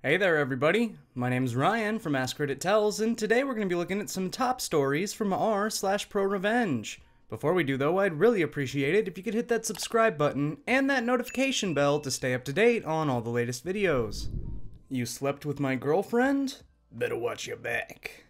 Hey there everybody, my name's Ryan from Askreddit Tells, and today we're going to be looking at some top stories from r/ProRevenge. Before we do though, I'd really appreciate it if you could hit that subscribe button and that notification bell to stay up to date on all the latest videos. You slept with my girlfriend? Better watch your back.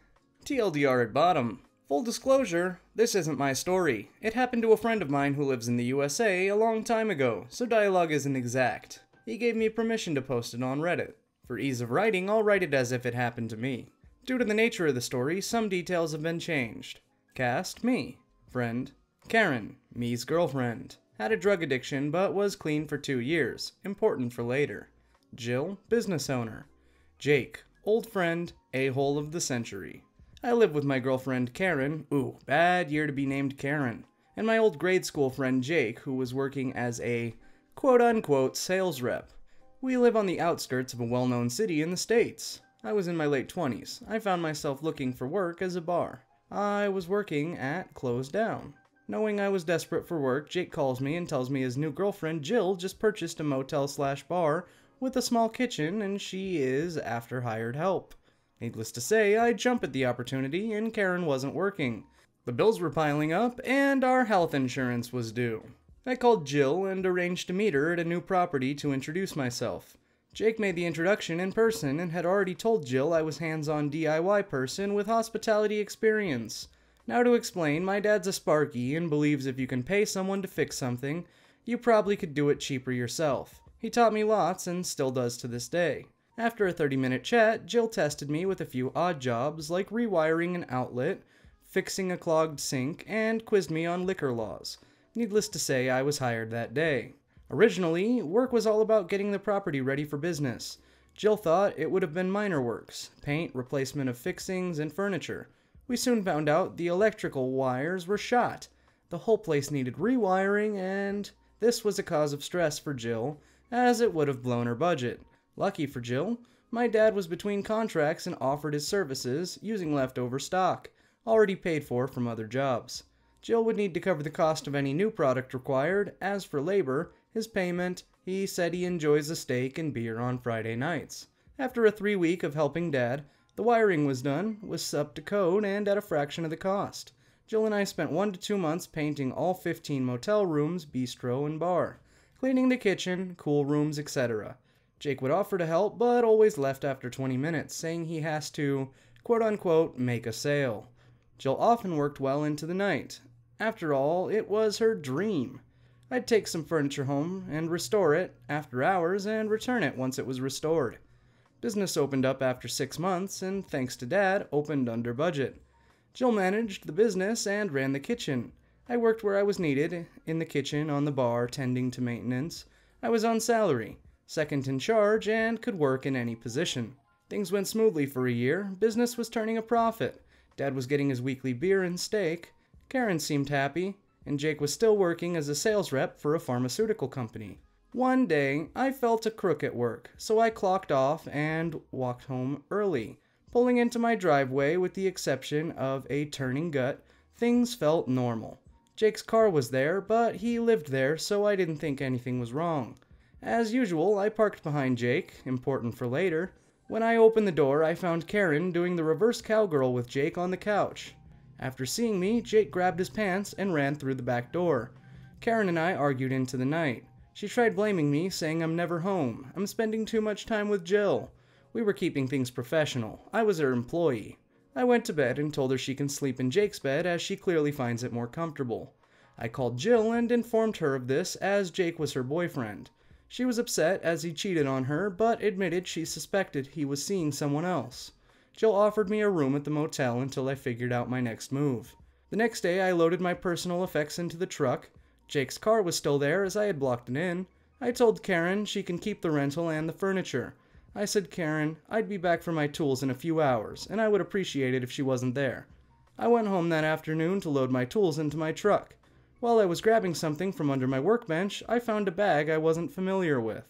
TLDR at bottom. Full disclosure, this isn't my story. It happened to a friend of mine who lives in the USA a long time ago, so dialogue isn't exact. He gave me permission to post it on Reddit. For ease of writing, I'll write it as if it happened to me. Due to the nature of the story, some details have been changed. Cast, me. Friend, Karen, me's girlfriend. Had a drug addiction, but was clean for 2 years. Important for later. Jill, business owner. Jake, old friend, a-hole of the century. I live with my girlfriend Karen, ooh, bad year to be named Karen, and my old grade school friend Jake, who was working as a quote-unquote sales rep. We live on the outskirts of a well-known city in the States. I was in my late 20s. I found myself looking for work as a bar. I was working at Closed Down. Knowing I was desperate for work, Jake calls me and tells me his new girlfriend Jill just purchased a motel/bar with a small kitchen and she is after hired help. Needless to say, I jump at the opportunity and Karen wasn't working. The bills were piling up and our health insurance was due. I called Jill and arranged to meet her at a new property to introduce myself. Jake made the introduction in person and had already told Jill I was hands-on DIY person with hospitality experience. Now to explain, my dad's a Sparky and believes if you can pay someone to fix something, you probably could do it cheaper yourself. He taught me lots and still does to this day. After a 30-minute chat, Jill tested me with a few odd jobs like rewiring an outlet, fixing a clogged sink, and quizzed me on liquor laws. Needless to say, I was hired that day. Originally, work was all about getting the property ready for business. Jill thought it would have been minor works, paint, replacement of fixings, and furniture. We soon found out the electrical wires were shot. The whole place needed rewiring, and this was a cause of stress for Jill, as it would have blown her budget. Lucky for Jill, my dad was between contracts and offered his services using leftover stock, already paid for from other jobs. Jill would need to cover the cost of any new product required. As for labor, his payment, he said he enjoys a steak and beer on Friday nights. After a 3-week of helping Dad, the wiring was done, was up to code, and at a fraction of the cost. Jill and I spent 1 to 2 months painting all 15 motel rooms, bistro, and bar, cleaning the kitchen, cool rooms, etc. Jake would offer to help, but always left after 20 minutes, saying he has to, quote-unquote, make a sale. Jill often worked well into the night. After all, it was her dream. I'd take some furniture home and restore it after hours and return it once it was restored. Business opened up after 6 months and, thanks to Dad, opened under budget. Jill managed the business and ran the kitchen. I worked where I was needed, in the kitchen, on the bar, tending to maintenance. I was on salary, second in charge, and could work in any position. Things went smoothly for a year. Business was turning a profit. Dad was getting his weekly beer and steak. Karen seemed happy, and Jake was still working as a sales rep for a pharmaceutical company. One day, I felt a crook at work, so I clocked off and walked home early. Pulling into my driveway, with the exception of a turning gut, things felt normal. Jake's car was there, but he lived there, so I didn't think anything was wrong. As usual, I parked behind Jake, important for later. When I opened the door, I found Karen doing the reverse cowgirl with Jake on the couch. After seeing me, Jake grabbed his pants and ran through the back door. Karen and I argued into the night. She tried blaming me, saying I'm never home. I'm spending too much time with Jill. We were keeping things professional. I was her employee. I went to bed and told her she can sleep in Jake's bed as she clearly finds it more comfortable. I called Jill and informed her of this as Jake was her boyfriend. She was upset as he cheated on her, but admitted she suspected he was seeing someone else. Jill offered me a room at the motel until I figured out my next move. The next day, I loaded my personal effects into the truck. Jake's car was still there as I had blocked it in. I told Karen she can keep the rental and the furniture. I said, Karen, I'd be back for my tools in a few hours, and I would appreciate it if she wasn't there. I went home that afternoon to load my tools into my truck. While I was grabbing something from under my workbench, I found a bag I wasn't familiar with.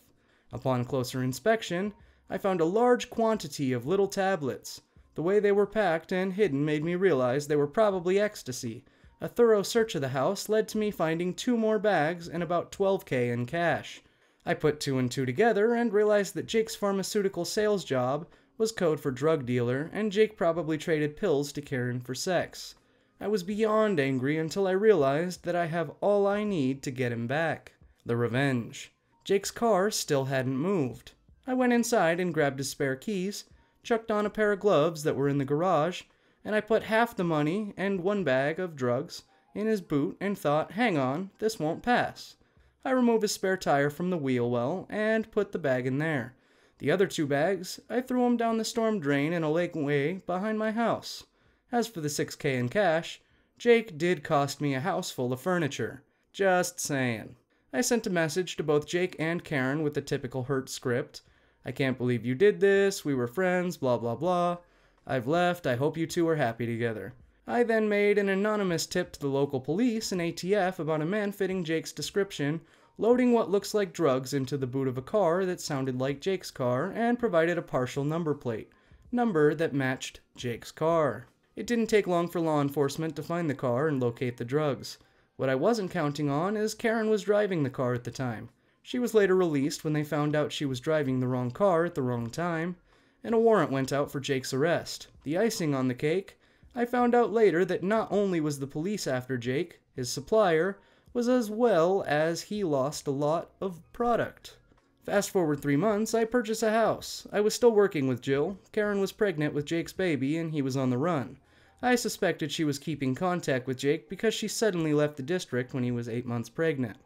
Upon closer inspection, I found a large quantity of little tablets. The way they were packed and hidden made me realize they were probably ecstasy. A thorough search of the house led to me finding 2 more bags and about $12K in cash. I put two and two together and realized that Jake's pharmaceutical sales job was code for drug dealer, and Jake probably traded pills to Karen for sex. I was beyond angry until I realized that I have all I need to get him back. The revenge. Jake's car still hadn't moved. I went inside and grabbed his spare keys, chucked on a pair of gloves that were in the garage, and I put half the money and one bag of drugs in his boot and thought, hang on, this won't pass. I removed his spare tire from the wheel well and put the bag in there. The other two bags, I threw them down the storm drain in a lakeway behind my house. As for the $6K in cash, Jake did cost me a house full of furniture. Just saying. I sent a message to both Jake and Karen with the typical hurt script. I can't believe you did this, we were friends, blah blah blah. I've left, I hope you two are happy together. I then made an anonymous tip to the local police and ATF about a man fitting Jake's description, loading what looks like drugs into the boot of a car that sounded like Jake's car, and provided a partial number plate. Number that matched Jake's car. It didn't take long for law enforcement to find the car and locate the drugs. What I wasn't counting on is Karen was driving the car at the time. She was later released when they found out she was driving the wrong car at the wrong time, and a warrant went out for Jake's arrest. The icing on the cake, I found out later that not only was the police after Jake, his supplier was as well as he lost a lot of product. Fast forward 3 months, I purchased a house. I was still working with Jill. Karen was pregnant with Jake's baby and he was on the run. I suspected she was keeping contact with Jake because she suddenly left the district when he was 8 months pregnant.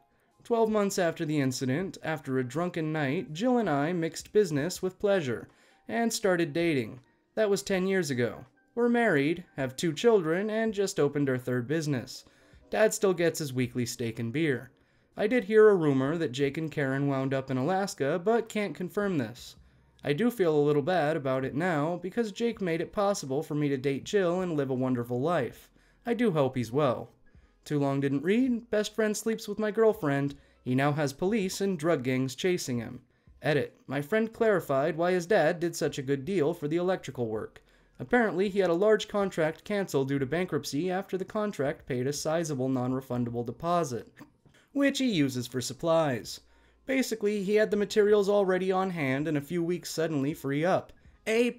12 months after the incident, after a drunken night, Jill and I mixed business with pleasure and started dating. That was 10 years ago. We're married, have 2 children, and just opened our 3rd business. Dad still gets his weekly steak and beer. I did hear a rumor that Jake and Karen wound up in Alaska, but can't confirm this. I do feel a little bad about it now, because Jake made it possible for me to date Jill and live a wonderful life. I do hope he's well. Too long didn't read, best friend sleeps with my girlfriend, he now has police and drug gangs chasing him. Edit, my friend clarified why his dad did such a good deal for the electrical work. Apparently, he had a large contract canceled due to bankruptcy after the contract paid a sizable non-refundable deposit, which he uses for supplies. Basically, he had the materials already on hand and a few weeks suddenly free up. A++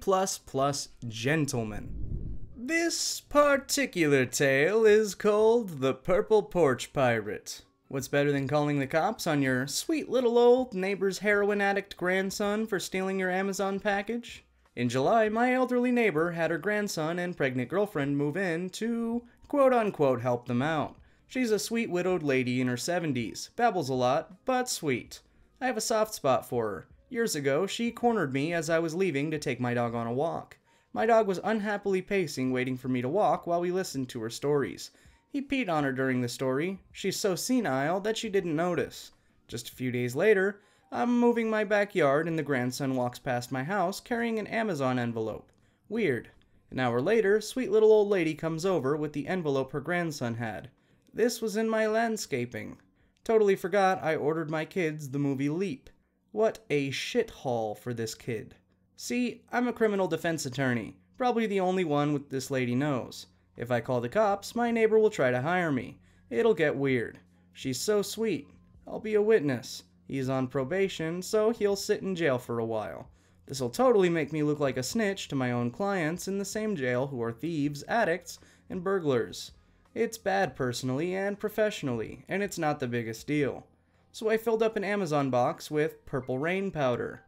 gentleman. This particular tale is called The Purple Porch Pirate. What's better than calling the cops on your sweet little old neighbor's heroin addict grandson for stealing your Amazon package? In July, my elderly neighbor had her grandson and pregnant girlfriend move in to, quote-unquote, help them out. She's a sweet widowed lady in her 70s, babbles a lot, but sweet. I have a soft spot for her. Years ago, she cornered me as I was leaving to take my dog on a walk. My dog was unhappily pacing, waiting for me to walk while we listened to her stories. He peed on her during the story. She's so senile that she didn't notice. Just a few days later, I'm moving my backyard and the grandson walks past my house carrying an Amazon envelope. Weird. An hour later, sweet little old lady comes over with the envelope her grandson had. This was in my landscaping. Totally forgot I ordered my kids the movie Leap. What a shit haul for this kid. See, I'm a criminal defense attorney. Probably the only one this lady knows. If I call the cops, my neighbor will try to hire me. It'll get weird. She's so sweet. I'll be a witness. He's on probation, so he'll sit in jail for a while. This'll totally make me look like a snitch to my own clients in the same jail who are thieves, addicts, and burglars. It's bad personally and professionally, and it's not the biggest deal. So I filled up an Amazon box with purple rain powder.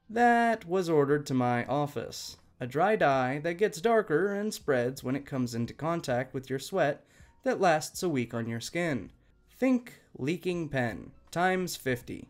That was ordered to my office. A dry dye that gets darker and spreads when it comes into contact with your sweat that lasts a week on your skin. Think leaking pen, times 50.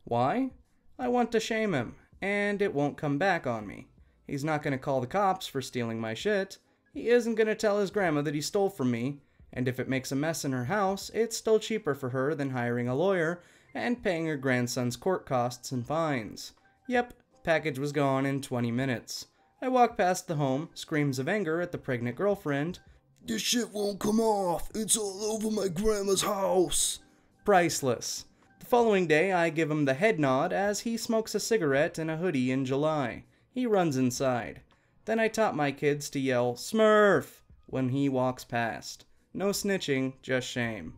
Why? I want to shame him, and it won't come back on me. He's not going to call the cops for stealing my shit. He isn't going to tell his grandma that he stole from me, and if it makes a mess in her house, it's still cheaper for her than hiring a lawyer and paying her grandson's court costs and fines. Yep, package was gone in 20 minutes. I walk past the home, screams of anger at the pregnant girlfriend. This shit won't come off. It's all over my grandma's house. Priceless. The following day, I give him the head nod as he smokes a cigarette in a hoodie in July. He runs inside. Then I taught my kids to yell, "Smurf!" when he walks past. No snitching, just shame.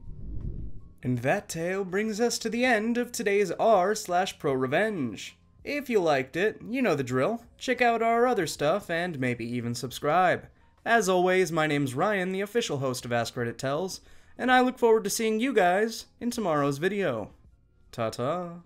And that tale brings us to the end of today's r/ProRevenge. If you liked it, you know the drill. Check out our other stuff and maybe even subscribe. As always, my name's Ryan, the official host of Askreddit Tells, and I look forward to seeing you guys in tomorrow's video. Ta-ta.